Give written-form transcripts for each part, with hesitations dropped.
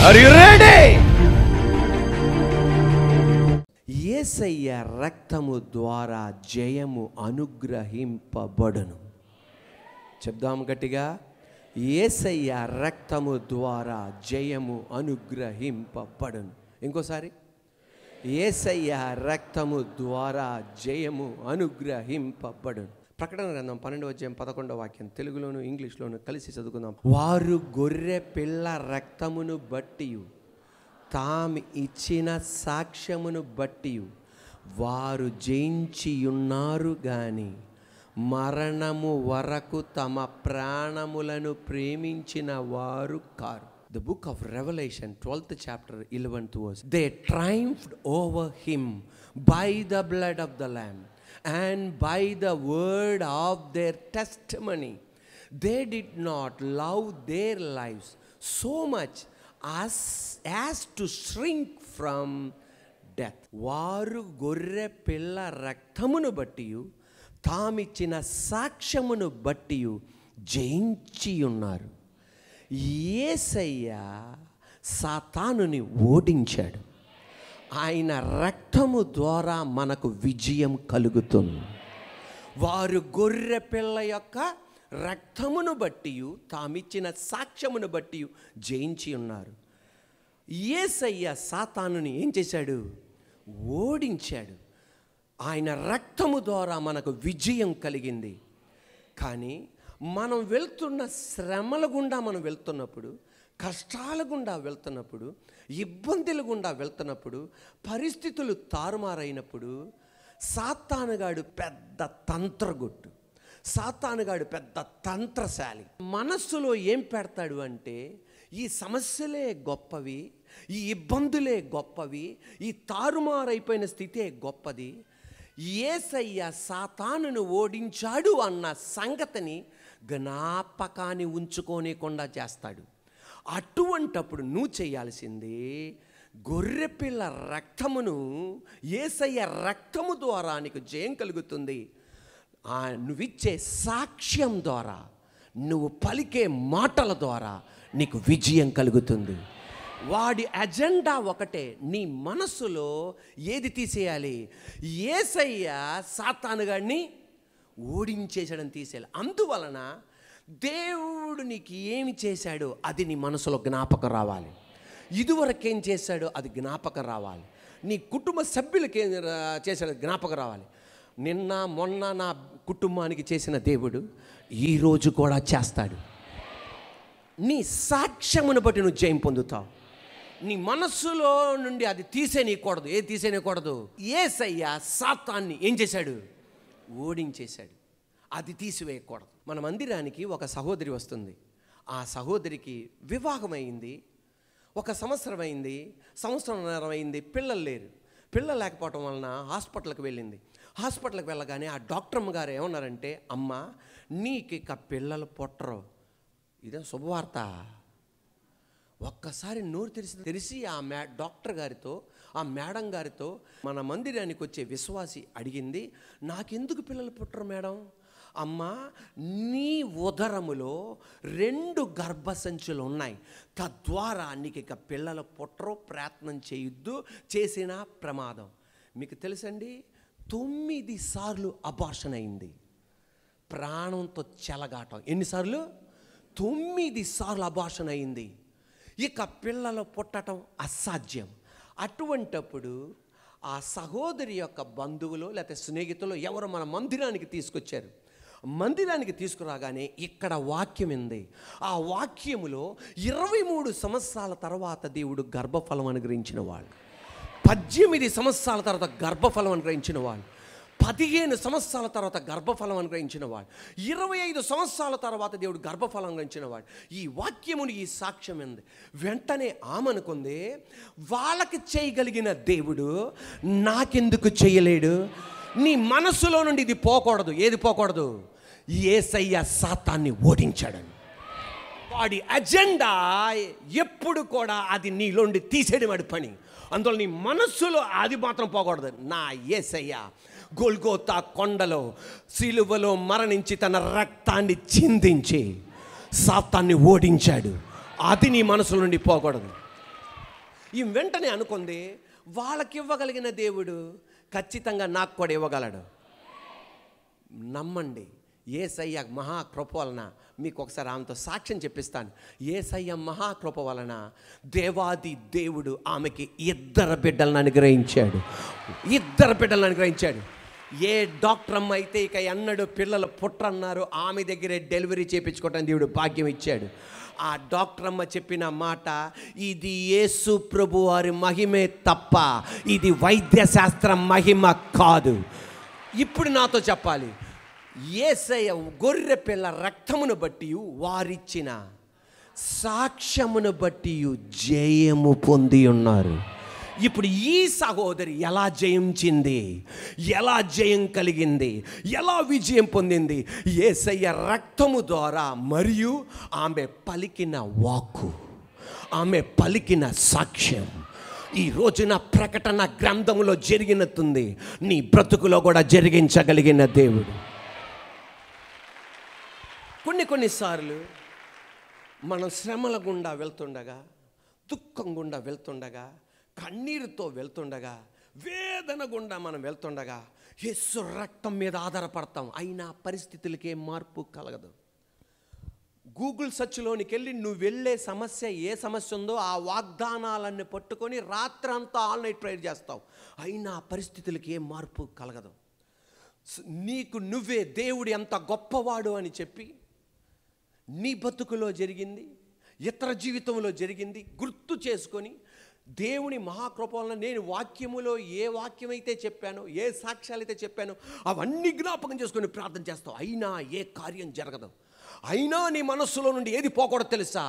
Are you ready? యేసయ్య రక్తము ద్వారా జయము అనుగ్రహింపబడును. చెప్దాం గట్టిగా, యేసయ్య రక్తము ద్వారా జయము అనుగ్రహింపబడును. ఇంకోసారి, యేసయ్య రక్తము ద్వారా జయము అనుగ్రహింపబడును. ప్రకటన గ్రంథం 12:11 తెలుగులోను ఇంగ్లీష్లోను కలిసి చదువుకుందాం. వారు గొర్రె పిల్ల రక్తమును బట్టి తాము ఇచ్చిన సాక్ష్యమును బట్టి వారు జయించియున్నారు గాని మరణము వరకు తమ ప్రాణములను ప్రేమించిన వారు car. The book of Revelation 12th chapter 11th verse. They triumphed over him by the blood of the Lamb and by the word of their testimony. They did not love their lives so much as to shrink from death. వారు గొర్రె పిల్ల రక్తమును బట్టి తామిచ్చిన సాక్ష్యమును బట్టి జయించి ఉన్నారు. యేసయ్య సాతానుని ఓడించాడు. ఆయన రక్తము ద్వారా మనకు విజయం కలుగుతుంది. వారు గొర్రె పిల్ల యొక్క రక్తమును బట్టి తామిచ్చిన సాక్ష్యమును బట్టి జయించి ఉన్నారు. యేసయ్య సాతానుని ఏం చేశాడు? ఓడించాడు. ఆయన రక్తము ద్వారా మనకు విజయం కలిగింది. కానీ మనం వెళ్తున్న శ్రమల గుండా మనం వెళ్తున్నప్పుడు, కష్టాల గుండా వెళ్తున్నప్పుడు, ఇబ్బందుల గుండా వెళ్తున్నప్పుడు, పరిస్థితులు తారుమారైనప్పుడు సాతానుగాడు పెద్ద తంత్రగొట్టు, సాతానుగాడు పెద్ద తంత్రశాలి. మనస్సులో ఏం పెడతాడు అంటే, ఈ సమస్యలే గొప్పవి, ఈ ఇబ్బందులే గొప్పవి, ఈ తారుమారైపోయిన స్థితే గొప్పది. యేసయ్య సాతానును ఓడించాడు అన్న సంగతిని జ్ఞాపకాన్ని ఉంచుకోనికుండా చేస్తాడు. అటువంటప్పుడు నువ్వు చేయాల్సింది, గొర్రెపిల్ల రక్తమును, యేసయ్య రక్తము ద్వారా నీకు జయం కలుగుతుంది. నువ్విచ్చే సాక్ష్యం ద్వారా, నువ్వు పలికే మాటల ద్వారా నీకు విజయం కలుగుతుంది. వాడి అజెండా ఒకటే, నీ మనస్సులో ఏది తీసేయాలి? యేసయ్య సాతానుగాడిని ఓడించేసాడని తీసేయాలి. అందువలన దేవుడు నీకు ఏమి చేశాడో అది నీ మనసులో జ్ఞాపకం రావాలి. ఇదివరకేం చేశాడో అది జ్ఞాపకం రావాలి. నీ కుటుంబ సభ్యులకి ఏం చేశాడో జ్ఞాపకం రావాలి. నిన్న మొన్న నా కుటుంబానికి చేసిన దేవుడు ఈరోజు కూడా చేస్తాడు. నీ సాక్ష్యమును బట్టి నువ్వు జయం పొందుతావు. నీ మనస్సులో నుండి అది తీసేయకూడదు. ఏది తీసేయకూడదు? యేసయ్య సాతాన్ని ఏం చేశాడు? ఓడించేశాడు. అది తీసివేయకూడదు. మన మందిరానికి ఒక సహోదరి వస్తుంది. ఆ సహోదరికి వివాహమైంది, 1 సంవత్సరం అయింది, సంవత్సరంన్నర అయింది, పిల్లలు లేరు. పిల్లలు లేకపోవటం వలన హాస్పిటల్కి వెళ్ళింది. హాస్పిటల్కి వెళ్ళగానే ఆ డాక్టర్మ్మ గారు ఏమన్నారంటే, అమ్మ నీకు ఇక పిల్లలు పుట్టరు. ఇదే శుభవార్త. ఒక్కసారి నోరు తెరిచి ఆ డాక్టర్ గారితో, ఆ మేడం గారితో, మన మందిరానికి వచ్చే విశ్వాసి అడిగింది, నాకెందుకు పిల్లలు పుట్టరు మేడం? అమ్మ, నీ ఉదరములో 2 గర్భసంచులు ఉన్నాయి, తద్వారా నీకు ఇక పిల్లలు పుట్టరు, ప్రయత్నం చేయొద్దు, చేసిన ప్రమాదం. మీకు తెలుసండి, 9 సార్లు అబార్షన్ అయింది, ప్రాణంతో చెలగాటం. ఎన్నిసార్లు? 9 సార్లు అబార్షన్ అయింది. ఇక పిల్లలు పుట్టడం అసాధ్యం. అటువంటప్పుడు ఆ సహోదరి యొక్క బంధువులు లేకపోతే స్నేహితులు ఎవరు మన మందిరానికి తీసుకొచ్చారు. మందిరానికి తీసుకురాగానే ఇక్కడ వాక్యం ఉంది. ఆ వాక్యములో 23 సంవత్సరాల తర్వాత దేవుడు గర్భఫలం అనుగ్రహించిన వాళ్ళు, 18 సంవత్సరాల తర్వాత గర్భఫలం అనుగ్రహించిన వాళ్ళు, 15 సంవత్సరాల తర్వాత గర్భఫలం అనుగ్రహించిన వాడు, 25 సంవత్సరాల తర్వాత దేవుడు గర్భఫలం అనుగ్రహించిన వాడు. ఈ వాక్యముని, ఈ సాక్ష్యం ఉంది. వెంటనే ఆమెనుకుంది, వాళ్ళకి చేయగలిగిన దేవుడు నాకెందుకు చేయలేడు? నీ మనసులో నుండి ఇది పోకూడదు. ఏది పోకూడదు? యేసయ్య సాతాన్ని ఓడించాడని. వాడి అజెండా ఎప్పుడు కూడా అది నీలోండి తీసేయడం వాడి పని. అందువల్ల నీ మనస్సులో అది మాత్రం పోకూడదు. నా యేసయ్య గొల్గోతా కొండలో సిలువలో మరణించి తన రక్తాన్ని చిందించి సాతాన్ని ఓడించాడు. అది నీ మనసులో నుండి పోకూడదు. ఈ వెంటనే అనుకుంది, వాళ్ళకి ఇవ్వగలిగిన దేవుడు ఖచ్చితంగా నాకు కూడా ఇవ్వగలడు. నమ్మండి, యేసయ్య మహాకృప వలన, మీకు ఒకసారి ఆమెతో సాక్ష్యం చెప్పిస్తాను. యేసయ్య మహాకృప వలన దేవాది దేవుడు ఆమెకి 2 బిడ్డలను అనుగ్రహించాడు. 2 బిడ్డలను అనుగ్రహించాడు. ఏ డాక్టర్ అమ్మ అయితే ఇక ఎన్నడూ పిల్లలు పుట్టరన్నారు, ఆమె దగ్గరే డెలివరీ చేయించుకోవటానికి దేవుడు భాగ్యం ఇచ్చాడు. ఆ డాక్టర్ అమ్మ చెప్పిన మాట, ఇది యేసు ప్రభు వారి మహిమే తప్ప ఇది వైద్య శాస్త్రం మహిమ కాదు. ఇప్పుడు నాతో చెప్పాలి, యేసయ్య గొర్రె పిల్ల రక్తమును బట్టి వారిచ్చిన సాక్ష్యమును బట్టి జయము పొంది ఉన్నారు. ఇప్పుడు ఈ సహోదరి ఎలా జయించింది, ఎలా జయం కలిగింది, ఎలా విజయం పొందింది? యేసయ్య రక్తము ద్వారా మరియు ఆమె పలికిన వాక్కు, ఆమె పలికిన సాక్ష్యం ఈ రోజున ప్రకటన గ్రంథములో జరిగినట్టుంది. నీ బ్రతుకులో కూడా జరిగించగలిగిన దేవుడు. కొన్నిసార్లు మనం శ్రమల గుండా వెళ్తుండగా, దుఃఖం గుండా వెళ్తుండగా, కన్నీరుతో వెళ్తుండగా, వేదన గుండా మనం వెళ్తుండగా యేసు రక్తం మీద ఆధారపడతాం. అయినా పరిస్థితులకే మార్పు కలగదు. గూగుల్ సెర్చ్లోనికి వెళ్ళి నువ్వు వెళ్ళే సమస్య ఏ సమస్య ఉందో ఆ వాగ్దానాలన్నీ పట్టుకొని రాత్రంతా ఆల్ నైట్ ప్రేయర్ చేస్తావు. అయినా పరిస్థితులకి ఏ మార్పు కలగదు. నీకు నువ్వే దేవుడు ఎంత గొప్పవాడు అని చెప్పి నీ బతుకులో జరిగింది, ఇతర జీవితంలో జరిగింది గుర్తు చేసుకొని, దేవుని మహాకృప వలన నేను వాక్యములో ఏ వాక్యం అయితే చెప్పానో, ఏ సాక్ష్యాలు అయితే చెప్పానో అవన్నీ జ్ఞాపకం చేసుకొని ప్రార్థన చేస్తావు. అయినా ఏ కార్యం జరగదు. అయినా నీ మనస్సులో నుండి ఏది పోకూడదు తెలుసా?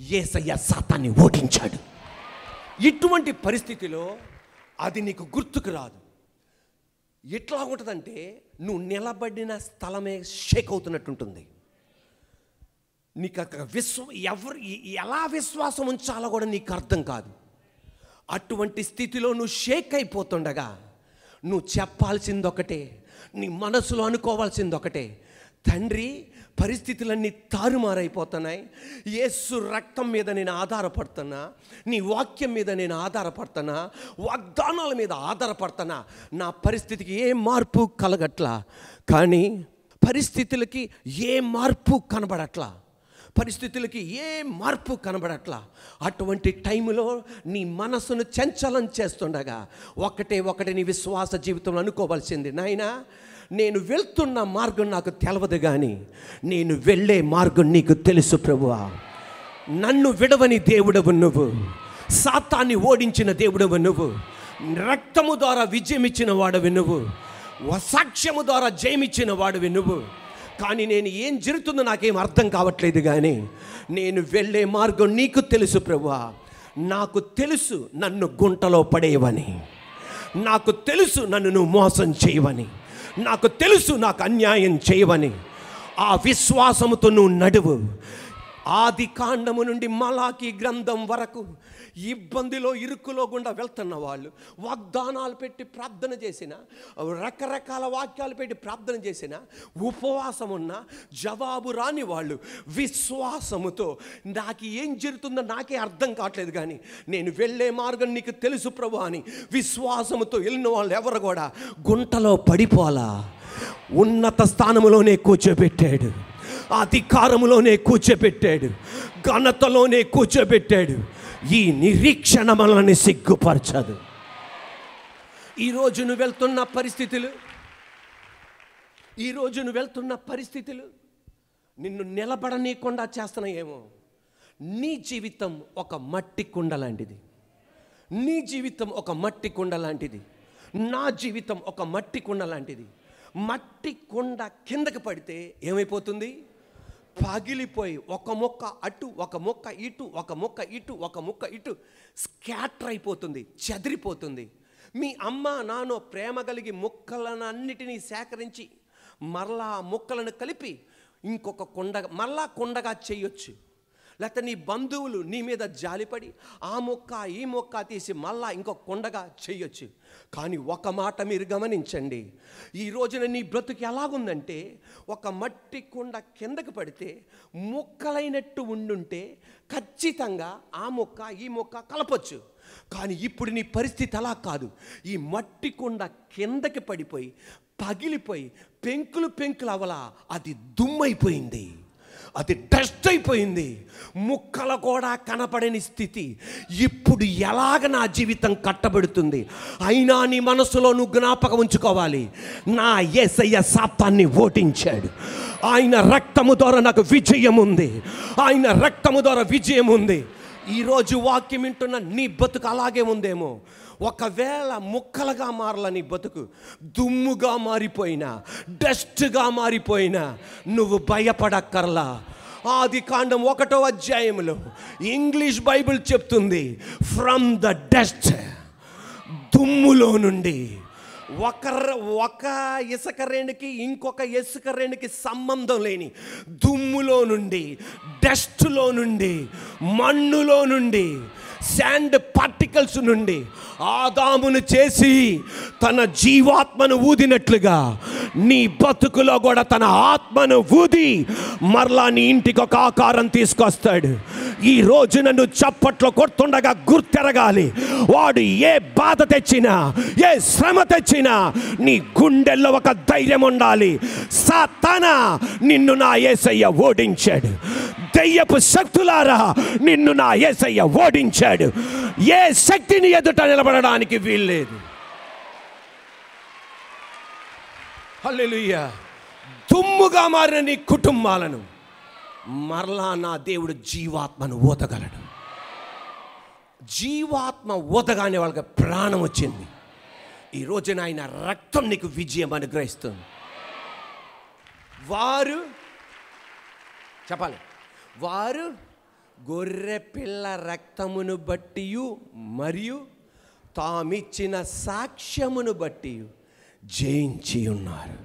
యేసయ్య సాతాన్ని ఓడించాడు. ఇటువంటి పరిస్థితిలో అది నీకు గుర్తుకు రాదు. ఎట్లా ఉంటుందంటే, నువ్వు నిలబడిన స్థలమే షేక్ అవుతున్నట్టుంటుంది. నీకు ఎలా విశ్వాసం ఉంచాలో కూడా నీకు అర్థం కాదు. అటువంటి స్థితిలో నువ్వు షేక్ అయిపోతుండగా నువ్వు చెప్పాల్సింది ఒకటే, నీ మనసులో అనుకోవాల్సింది ఒకటే, తండ్రి పరిస్థితులన్నీ తారుమారైపోతున్నాయి, యేసు రక్తం మీద నేను ఆధారపడుతున్నా, నీ వాక్యం మీద నేను ఆధారపడుతున్నా, వాగ్దానాల మీద ఆధారపడుతున్నా. నా పరిస్థితికి ఏ మార్పు కలగట్లా, కానీ పరిస్థితులకి ఏ మార్పు కనబడట్లా, పరిస్థితులకి ఏ మార్పు కనబడట్లా. అటువంటి టైంలో నీ మనసును చంచలం చేస్తుండగా ఒకటి నీ విశ్వాస జీవితంలో అనుకోవాల్సింది, నాయనా నేను వెళ్తున్న మార్గం నాకు తెలవదు, కానీ నేను వెళ్ళే మార్గం నీకు తెలుసు ప్రభువా. నన్ను విడవని దేవుడవు నువ్వు, సాతాన్ని ఓడించిన దేవుడవు నువ్వు, రక్తము ద్వారా విజయం ఇచ్చిన వాడవి నువ్వు, సాక్ష్యము ద్వారా జయమిచ్చిన వాడవి నువ్వు. కానీ నేను ఏం జరుగుతుందో నాకేం అర్థం కావట్లేదు, కానీ నేను వెళ్ళే మార్గం నీకు తెలుసు ప్రభువా. నాకు తెలుసు నన్ను గుంటలో పడేయవని, నాకు తెలుసు నన్ను నువ్వు మోసం చేయవని, నాకు తెలుసు నాకు అన్యాయం చేయవని. ఆ విశ్వాసముతో నువ్వు నడువు. ఆది కాండము నుండి మలాకి గ్రంథం వరకు ఇబ్బందిలో ఇరుకులో గుండా వెళ్తున్న వాళ్ళు, వాగ్దానాలు పెట్టి ప్రార్థన చేసిన, రకరకాల వాక్యాలు పెట్టి ప్రార్థన చేసిన, ఉపవాసం ఉన్న జవాబు రాని వాళ్ళు విశ్వాసముతో నాకు ఏం జరుగుతుందో నాకే అర్థం కావట్లేదు, కానీ నేను వెళ్ళే మార్గం నీకు తెలుసు ప్రభు అని విశ్వాసముతో వెళ్ళిన వాళ్ళు ఎవరు కూడా గుంటలో పడిపోలా. ఉన్నత స్థానములోనే కూర్చోబెట్టాడు, అధికారములోనే కూర్చోబెట్టాడు, ఘనతలోనే కూర్చోబెట్టాడు. ఈ నిరీక్షణ మనల్ని సిగ్గుపరచదు. ఈరోజు నువ్వు వెళ్తున్న పరిస్థితులు నిన్ను నిలబడనీయకుండా చేస్తున్నాయేమో. నీ జీవితం ఒక మట్టి కుండ లాంటిది, నీ జీవితం ఒక మట్టి కుండ లాంటిది, నా జీవితం ఒక మట్టి కుండ లాంటిది. మట్టి కుండ కిందకి పడితే ఏమైపోతుంది? పగిలిపోయి ఒక మొక్క అటు, ఒక మొక్క ఇటు, ఒక మొక్క ఇటు, ఒక మొక్క ఇటు స్కాటర్ అయిపోతుంది, చెదిరిపోతుంది. మీ అమ్మ నాన్న ప్రేమ కలిగి మొక్కలను అన్నిటినీ సేకరించి మరలా మొక్కలను కలిపి ఇంకొక మరలా కొండగా చేయొచ్చు. లేకపోతే నీ బంధువులు నీ మీద జాలిపడి ఆ మొక్క ఈ మొక్క తీసి మళ్ళా ఇంకో కొండగా చేయొచ్చు. కానీ ఒక మాట మీరు గమనించండి, ఈ రోజున నీ బ్రతుకు ఎలాగుందంటే, ఒక మట్టి కుండ కిందకి పడితే ముక్కలైనట్టు ఉండుంటే ఖచ్చితంగా ఆ మొక్క ఈ మొక్క కలపొచ్చు. కానీ ఇప్పుడు నీ పరిస్థితి అలా కాదు. ఈ మట్టి కుండ కిందకి పడిపోయి పగిలిపోయి పెంకులు అవలా అది దుమ్మైపోయింది, అది డస్ట్ అయిపోయింది, ముక్కలు కూడా కనపడని స్థితి. ఇప్పుడు ఎలాగ నా జీవితం కట్టబడుతుంది? అయినా నీ మనసులో నువ్వు జ్ఞాపకం ఉంచుకోవాలి, నా యేసయ్య సాతాన్ని ఓడించాడు. ఆయన రక్తము ద్వారా నాకు విజయం ఉంది, ఆయన రక్తము ద్వారా విజయం ఉంది. ఈరోజు వాక్యం వింటున్న నీ బతుకు అలాగే ఉందేమో. ఒకవేళ ముక్కలుగా మారాల నీ బతుకు, దుమ్ముగా మారిపోయినా, డస్ట్గా మారిపోయినా నువ్వు భయపడక్కర్లా. ఆదికాండం 1వ అధ్యాయంలో ఇంగ్లీష్ బైబిల్ చెప్తుంది, ఫ్రమ్ ద డస్ట్, దుమ్ములో నుండి. ఒక ఇసుక రేణుకి ఇంకొక ఇసుక రేణుకి సంబంధం లేని దుమ్ములో నుండి, డస్ట్లో నుండి, మన్నులో నుండి, శాండ్ పార్టికల్స్ నుండి ఆదామును చేసి తన జీవాత్మను ఊదినట్లుగా నీ బతుకులో కూడా తన ఆత్మను ఊది మరలా నీ ఇంటికి ఒక ఆకారం తీసుకొస్తాడు. ఈ రోజు నన్ను చప్పట్లో కొడుతుండగా గుర్తెరగాలి, వాడు ఏ బాధ తెచ్చినా, ఏ శ్రమ తెచ్చినా నీ గుండెల్లో ఒక ధైర్యం ఉండాలి. సాతానా, నిన్ను నా యేసయ్య ఓడించాడు. దెయ్యపు శక్తులారా, నిన్ను నా యేసయ్య ఓడించాడు. ఏ శక్తిని ఎదుట నిలబడడానికి వీల్లేదు. హల్లెలూయా. దుమ్ముగా మారిన నీ కుటుంబాలను మరలా నా దేవుడు జీవాత్మను ఊదగలడు. జీవాత్మ ఊదగానే వాళ్ళకి ప్రాణం వచ్చింది. ఈ రోజున ఆయన రక్తం నీకు విజయం అనుగ్రహిస్తుంది. వారు చెప్పాలి, వారు గొర్రె పిల్ల రక్తమును బట్టి మరియు తామిచ్చిన సాక్ష్యమును బట్టి జయించి ఉన్నారు.